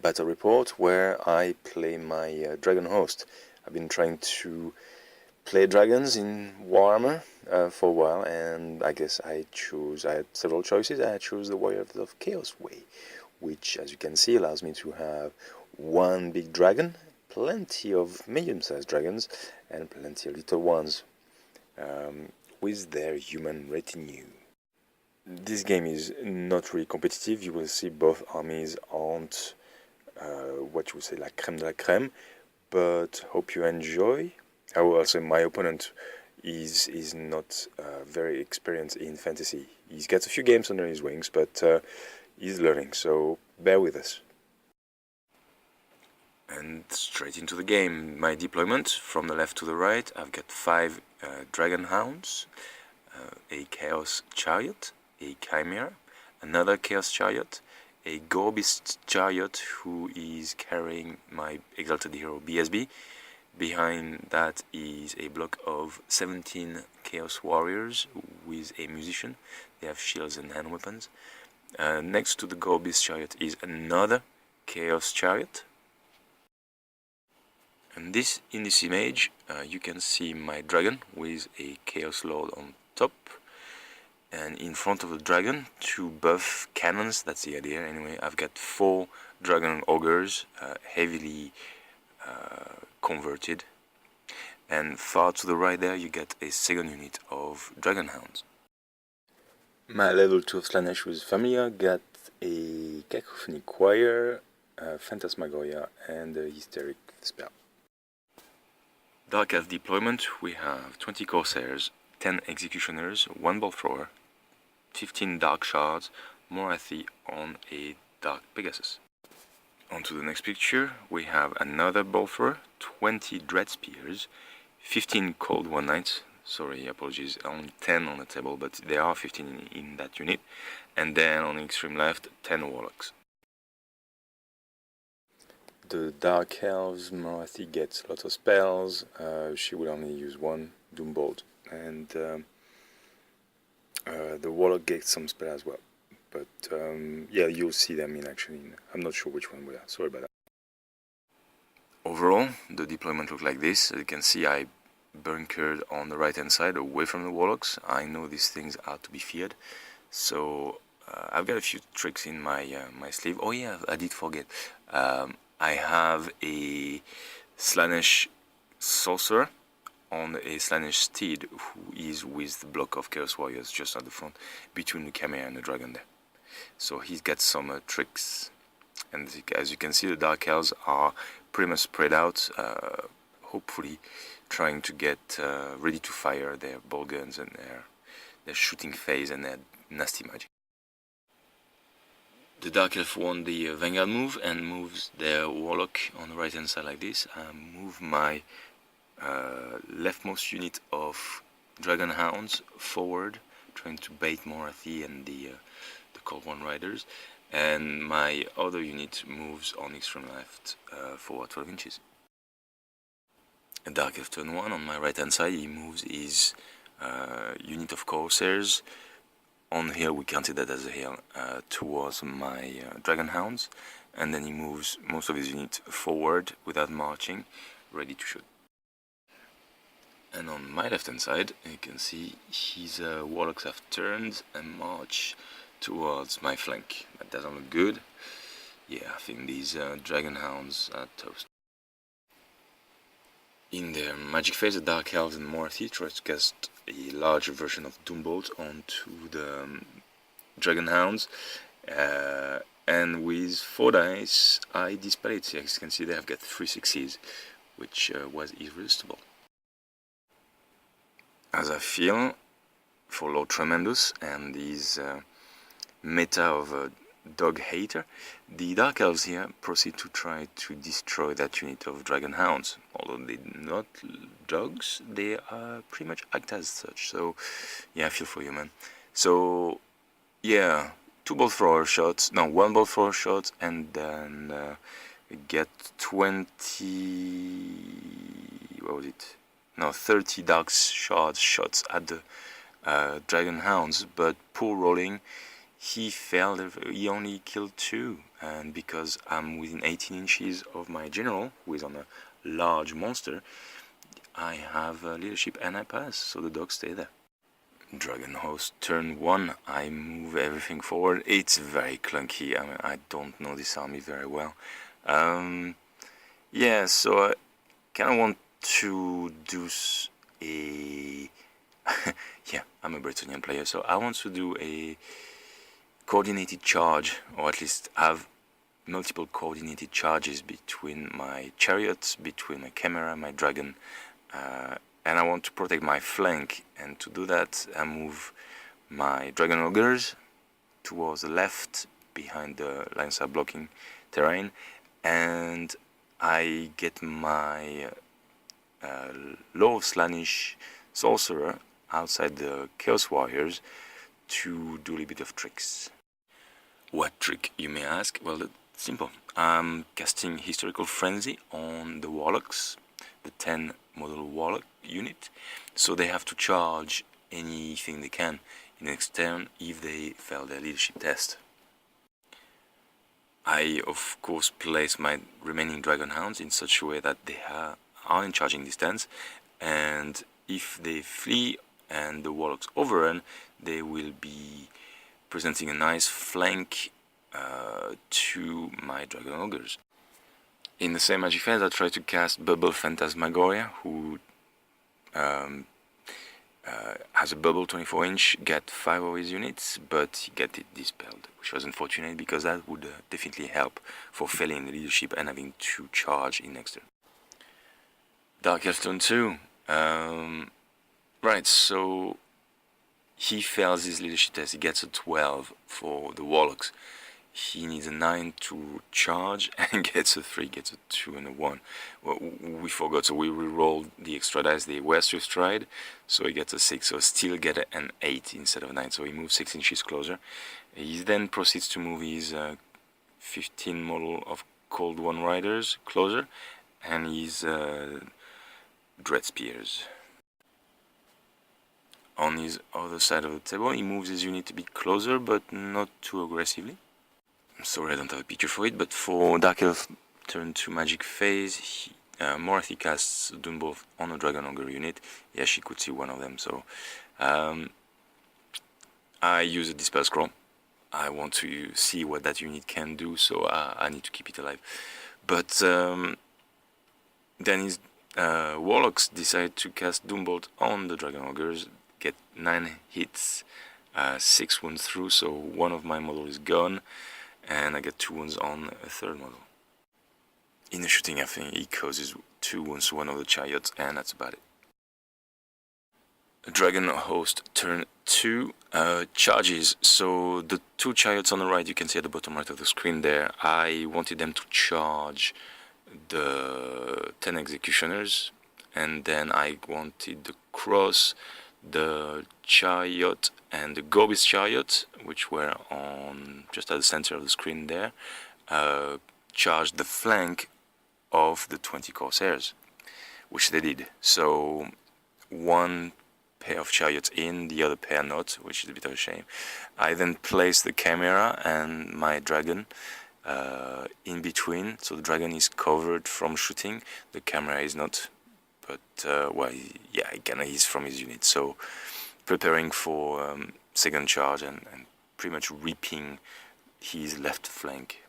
battle report where I play my dragon host. I've been trying to play dragons in Warhammer for a while, and I guess I had several choices. I chose the Warriors of Chaos way, which, as you can see, allows me to have one big dragon, plenty of medium-sized dragons, and plenty of little ones with their human retinue. This game is not really competitive. You will see both armies aren't what you would say like creme de la creme, but hope you enjoy. I will also say my opponent is not very experienced in fantasy. He's got a few games under his wings, but he's learning, so bear with us. And straight into the game. My deployment from the left to the right. I've got 5 Dragon Hounds, a Chaos Chariot, a Chimera, another Chaos Chariot, a Gorbist Chariot who is carrying my Exalted Hero BSB. Behind that is a block of 17 Chaos Warriors with a musician. They have shields and hand weapons. Next to the Gorbist Chariot is another Chaos Chariot. And in this image, you can see my dragon with a Chaos Lord on top. And in front of the dragon, 2 buff cannons. That's the idea. Anyway, I've got 4 Dragon Ogres, heavily converted, and far to the right there you get a second unit of Dragon Hounds. My level 2 of Slanesh with Familiar got a Cacophony Choir, Phantasmagoria, and a Hysteric Spell. Dark Elf deployment, we have 20 Corsairs, 10 Executioners, 1 Ball Thrower, 15 Dark Shards, Morathi on a Dark Pegasus. On to the next picture, we have another Ball Thrower, 20 Dread Spears, 15 Cold One Knights, sorry, apologies, only 10 on the table, but there are 15 in that unit, and then on the extreme left, 10 Warlocks. The Dark Elves, Morathi gets lots of spells, she will only use 1 Doombolt, and the Warlock gets some spells as well. But yeah, you'll see them in action. I'm not sure which one we are. Sorry about that. Overall, the deployment looked like this. As you can see, I bunkered on the right hand side away from the Warlocks. I know these things are to be feared. So I've got a few tricks in my my sleeve. Oh yeah, I did forget. I have a Slanesh Sorcerer on a Slanesh Steed who is with the block of Chaos Warriors just at the front between the Chimera and the Dragon there. So he's got some tricks, and as you can see, the Dark Elves are pretty much spread out, hopefully trying to get ready to fire their ball guns and their shooting phase and their nasty magic. The Dark Elf won the Vanguard move and moves their Warlock on the right hand side like this. I move my leftmost unit of Dragon Hounds forward, trying to bait Morathi and the Cold One Riders, and my other unit moves on extreme left forward 12 inches. A Dark Elf turn 1 on my right hand side, he moves his unit of Corsairs. On here we counted that as a hill towards my Dragon Hounds, and then he moves most of his unit forward without marching, ready to shoot. And on my left hand side, you can see his Warlocks have turned and march towards my flank. That doesn't look good. Yeah, I think these Dragon Hounds are toast. In their magic phase, the Dark Elves and Morathi try to cast a larger version of Doombolt onto the Dragon Hounds, and with 4 dice I dispel it. As you can see, they have got 3 successes, which was irresistible. As I feel, for Lord Tremendous and his meta of dog hater, the Dark Elves here proceed to try to destroy that unit of Dragon Hounds. Although they're not dogs, they pretty much act as such. So yeah, I feel for you, man. So yeah, 2 ball thrower shots, no, 1 ball thrower shot, and then we get 20, what was it? No, 30 dark shard shots at the Dragon Hounds, but poor rolling. he failed. He only killed 2, and because I'm within 18 inches of my general, who is on a large monster, I have leadership and I pass, so the dogs stay there. Dragon Host, turn 1, I move everything forward. It's very clunky. I mean, I don't know this army very well. Yeah, so I kind of want to do a... yeah, I'm a Bretonian player, so I want to do a coordinated charge, or at least have multiple coordinated charges between my chariots, between my camera, my dragon, and I want to protect my flank. And to do that, I move my dragon ogres towards the left, behind the lines of blocking terrain, and I get my low Slanish sorcerer outside the Chaos Warriors to do a little bit of tricks. What trick, you may ask? Well, it's simple. I'm casting Historical Frenzy on the Warlocks, the 10 model Warlock unit, so they have to charge anything they can in next turn if they fail their leadership test. I, of course, place my remaining Dragon Hounds in such a way that they are in charging distance, and if they flee and the Warlocks overrun, they will be presenting a nice flank to my Dragon Ogres. In the same magic phase, I try to cast Bubble Phantasmagoria, who has a bubble 24-inch, get 5 of his units, but he get it dispelled, which was unfortunate because that would definitely help for failing the leadership and having to charge in next turn. Dark Elves turn 2. Right, so he fails his leadership test. He gets a 12 for the Warlocks. He needs a 9 to charge and gets a 3, gets a 2 and a 1. Well, we forgot, so we re-rolled the extra dice. They were Swift Stride, so he gets a 6, so still get an 8 instead of 9, so he moves 6 inches closer. He then proceeds to move his 15 model of Cold One Riders closer, and his Dread Spears. On his other side of the table, he moves his unit a bit closer, but not too aggressively. Sorry, I don't have a picture for it, but for Dark Elf turn 2 magic phase, Morathi casts Doombolt on a Dragon Ogre unit. Yeah, she could see one of them, so I use a Dispel Scroll. I want to see what that unit can do, so I need to keep it alive. But then his Warlocks decide to cast Doombolt on the Dragon Ogres, get 9 hits, 6 wounds through, so one of my model is gone, and I get 2 wounds on a third model. In the shooting, I think he causes 2 wounds to one of the chariots, and that's about it. Dragon Host turn 2 charges. So the 2 chariots on the right, you can see at the bottom right of the screen there, I wanted them to charge the 10 executioners, and then I wanted to cross the chariot and the Gorbis chariot, which were on just at the center of the screen there, charged the flank of the 20 Corsairs, which they did. So one pair of chariots in, the other pair not, which is a bit of a shame. I then placed the camera and my dragon in between, so the dragon is covered from shooting, the camera is not, but well, yeah, he's from his unit, so preparing for second charge and pretty much reaping his left flank.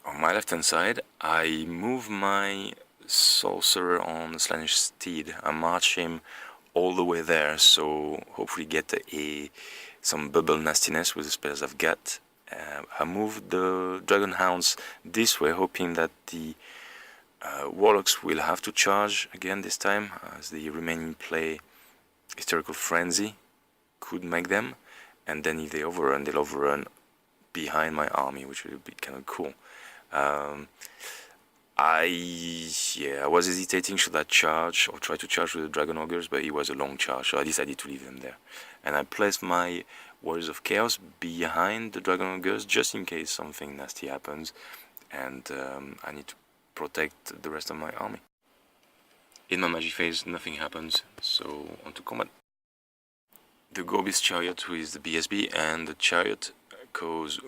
On my left hand side, I move my sorcerer on the Slanish steed. I march him all the way there, so hopefully get some bubble nastiness with the spells I've got. I move the Dragon Hounds this way, hoping that the Warlocks will have to charge again this time, as the remaining play Historical Frenzy could make them, and then if they overrun, they'll overrun behind my army, which will be kind of cool. I was hesitating, should I charge or try to charge with the Dragon Ogres, but it was a long charge, so I decided to leave them there. And I placed my Warriors of Chaos behind the Dragon Ogres, just in case something nasty happens, and I need to protect the rest of my army. In my magic phase, nothing happens, so on to combat. The Gorbis chariot, who is the BSB, and the chariot cause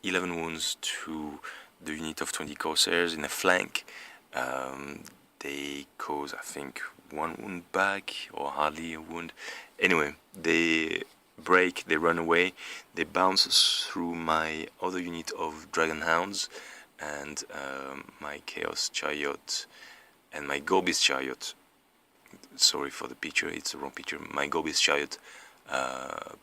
11 wounds to the unit of 20 Corsairs in a flank. They cause, I think, 1 wound back, or hardly a wound. Anyway, they break, they run away, they bounce through my other unit of Dragon Hounds, and my Chaos Chariot and my Gorbis Chariot. Sorry for the picture, it's the wrong picture. My Gorbis Chariot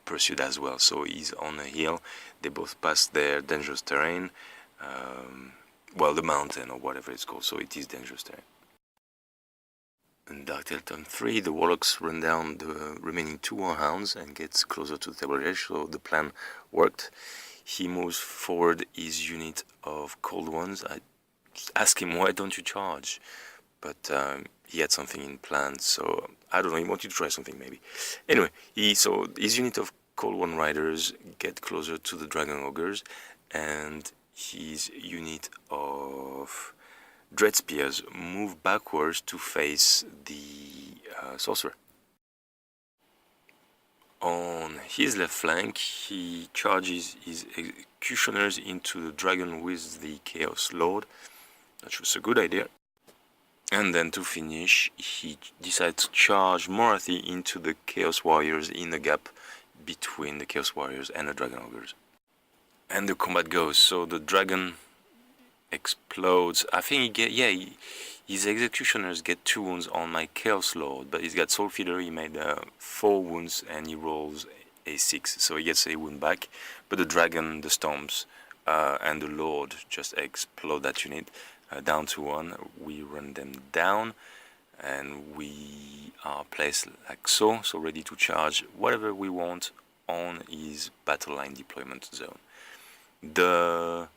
pursued as well, so he's on a hill. They both pass their dangerous terrain, well, the mountain or whatever it's called, so it is dangerous terrain. In Dark Elves turn 3, the Warlocks run down the remaining 2 Warhounds and gets closer to the table edge, so the plan worked. He moves forward his unit of Cold Ones. I asked him, why don't you charge? But he had something in plan, so I don't know, he wanted to try something maybe. Anyway, so his unit of Cold One Riders get closer to the Dragon Ogres, and his unit of Dread Spears move backwards to face the Sorcerer. On his left flank, he charges his Executioners into the Dragon with the Chaos Lord. That was a good idea. And then to finish, he decides to charge Morathi into the Chaos Warriors in the gap between the Chaos Warriors and the Dragon Ogres. And the combat goes, so the dragon explodes. I think his Executioners get 2 wounds on my Chaos Lord, but he's got Soul Feeder, he made 4 wounds and he rolls a 6, so he gets a wound back. But the dragon, the Storms, and the Lord just explode that unit. Down to 1, we run them down, and we are placed like so ready to charge whatever we want on his battle line deployment zone. The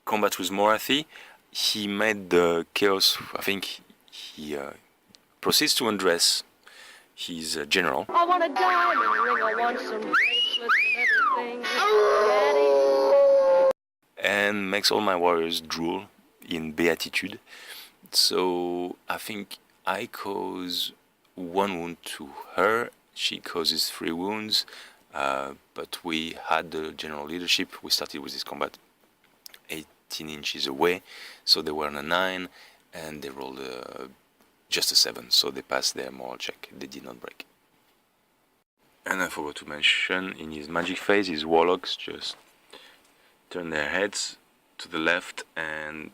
combat with Morathi, he made the Chaos, I think he proceeds to undress his general. I want a diamond ring, I want some bracelets and everything. Daddy. And makes all my warriors drool in beatitude. So I think I cause 1 wound to her, she causes 3 wounds, but we had the general leadership. We started with this combat 18 inches away, so they were on a 9 and they rolled just a 7, so they passed their moral check. They did not break. And I forgot to mention, in his magic phase, his Warlocks just turn their heads to the left and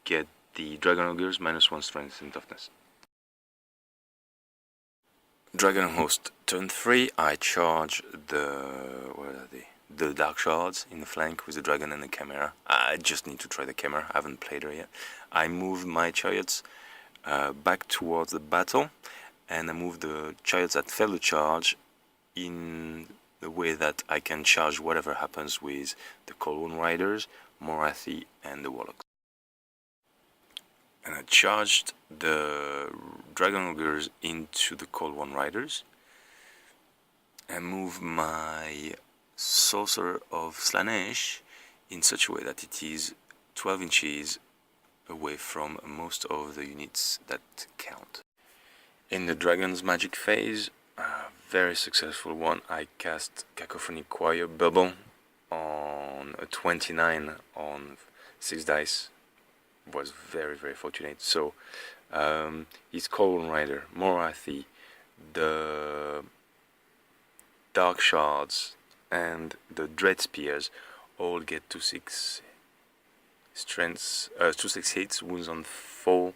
get the Dragon Ogres -1 strength and toughness. Dragon Host turn 3, I charge the Dark Shards in the flank with the Dragon and the Chimera. I just need to try the Chimera, I haven't played her yet. I move my Chariots back towards the battle, and I move the Chariots that fail the charge in the way that I can charge whatever happens with the Cold One Riders, Morathi, and the Warlocks. And I charged the Dragon Ogres into the Cold One Riders, and move my Sorcerer of Slanesh in such a way that it is 12 inches away from most of the units that count. In the Dragon's magic phase, very successful one, I cast Cacophonic Choir Bubble on a 29 on 6 dice. Was very fortunate. So his Cold One Rider, Morathi, the Dark Shards and the Dread Spears all get 2/6 strengths, 2/6 hits, wounds on 4.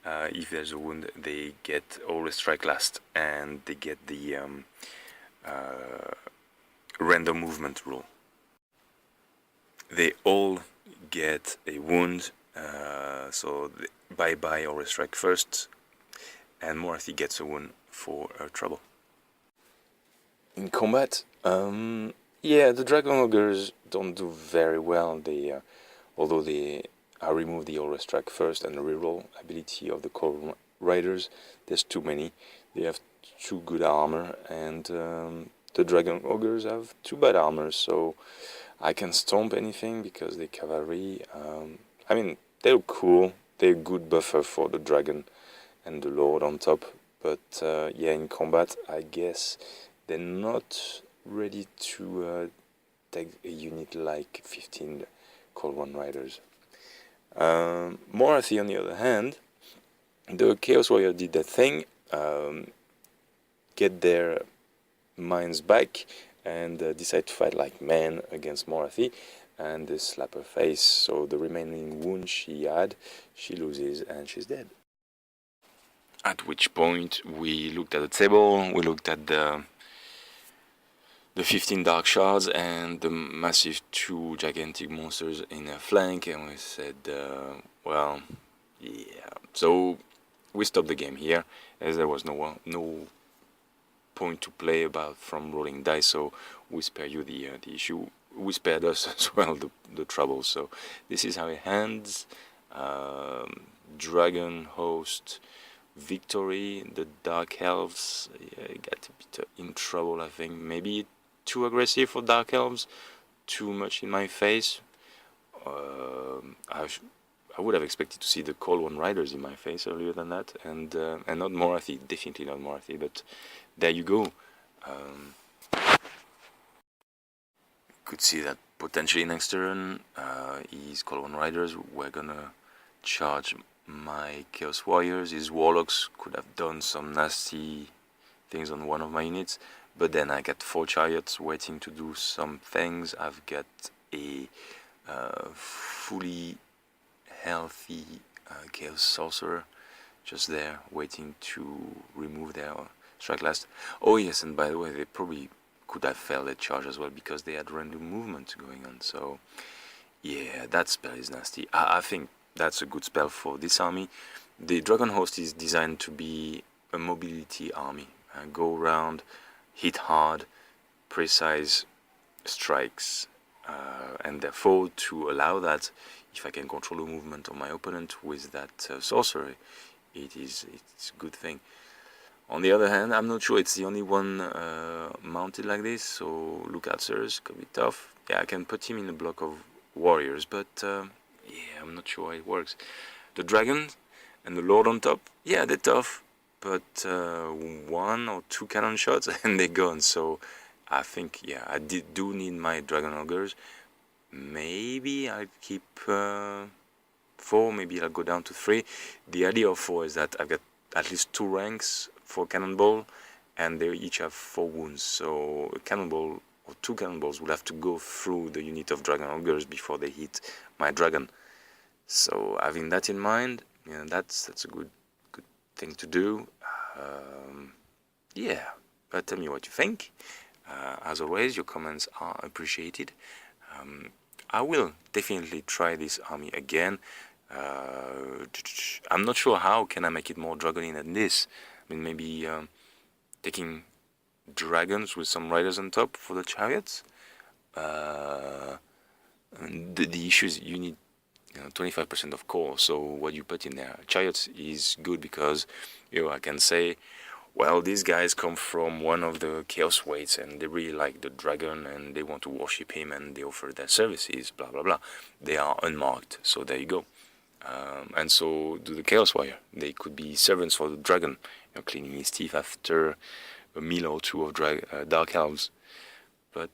If there's a wound, they get always strike last, and they get the random movement rule. They all get a wound, so bye always strike first, and Morathi gets a wound for trouble. In combat, the Dragon Ogres don't do very well. They, although I remove the always strike first and the reroll ability of the Cold Riders, there's too many. They have 2 good armor, and the Dragon Ogres have 2 bad armor, so I can stomp anything because they're cavalry. I mean, they're cool. They're a good buffer for the Dragon and the Lord on top. But in combat, I guess they're not ready to take a unit like 15 Cold One Riders. Morathi, on the other hand, the Chaos Warrior did that thing, get their minds back, and decide to fight like men against Morathi, and they slap her face, so the remaining wound she had, she loses, and she's dead. At which point we looked at the table, we looked at the 15 dark shards and the massive 2 gigantic monsters in her flank, and we said, well, yeah. So we stopped the game here, as there was no point to play about from rolling dice, so we spare you the issue. We spared us as well the trouble. So this is how it ends. Dragon host victory. The Dark Elves got a bit in trouble, I think. Maybe too aggressive for Dark Elves, too much in my face. I would have expected to see the Cold One Riders in my face earlier than that, and not Morathi, definitely not Morathi, but there you go. Could see that potentially next turn his Cold One Riders were gonna charge my Chaos Warriors. His Warlocks could have done some nasty things on one of my units, but then I got 4 Chariots waiting to do some things. I've got a fully healthy Chaos Sorcerer just there waiting to remove their strike last. Oh yes, and by the way, they probably could have failed their charge as well because they had random movement going on. So yeah, that spell is nasty. I think that's a good spell for this army. The Dragon Host is designed to be a mobility army. Go around, hit hard, precise strikes, and therefore to allow that, if I can control the movement of my opponent with that sorcery, it's a good thing. On the other hand, I'm not sure it's the only one mounted like this, so Lookouters could be tough. Yeah, I can put him in a block of warriors, but yeah, I'm not sure how it works. The dragon and the lord on top, yeah, they're tough, but 1 or 2 cannon shots and they're gone. So I think, yeah, I do need my dragon ogres. Maybe I'll keep 4, maybe I'll go down to 3. The idea of 4 is that I've got at least 2 ranks for cannonball, and they each have 4 wounds. So a cannonball or 2 cannonballs will have to go through the unit of dragon ogres before they hit my dragon. So having that in mind, yeah, that's a good thing to do. Yeah, but tell me what you think. As always, your comments are appreciated. I will definitely try this army again. I'm not sure how can I make it more dragony than this. I mean, maybe taking dragons with some riders on top for the chariots. The issue is you need 25% of core, so what you put in there. Chariots is good because I can say, well, these guys come from one of the Chaos Weights and they really like the dragon and they want to worship him and they offer their services, blah blah blah. They are unmarked, so there you go. And so do the Chaos Warrior. They could be servants for the dragon, cleaning his teeth after a meal or 2 of Dark Elves. But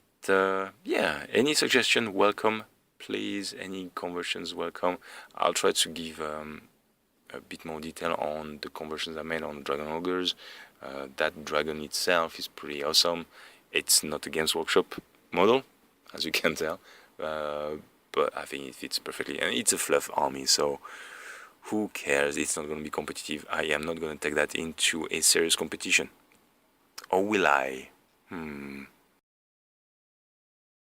yeah, any suggestion welcome, please. Any conversions welcome. I'll try to give a bit more detail on the conversions I made on Dragon Ogres. That dragon itself is pretty awesome. It's not a Games Workshop model, as you can tell, but I think it fits perfectly. And it's a fluff army, so who cares? It's not going to be competitive. I am not going to take that into a serious competition. Or will I?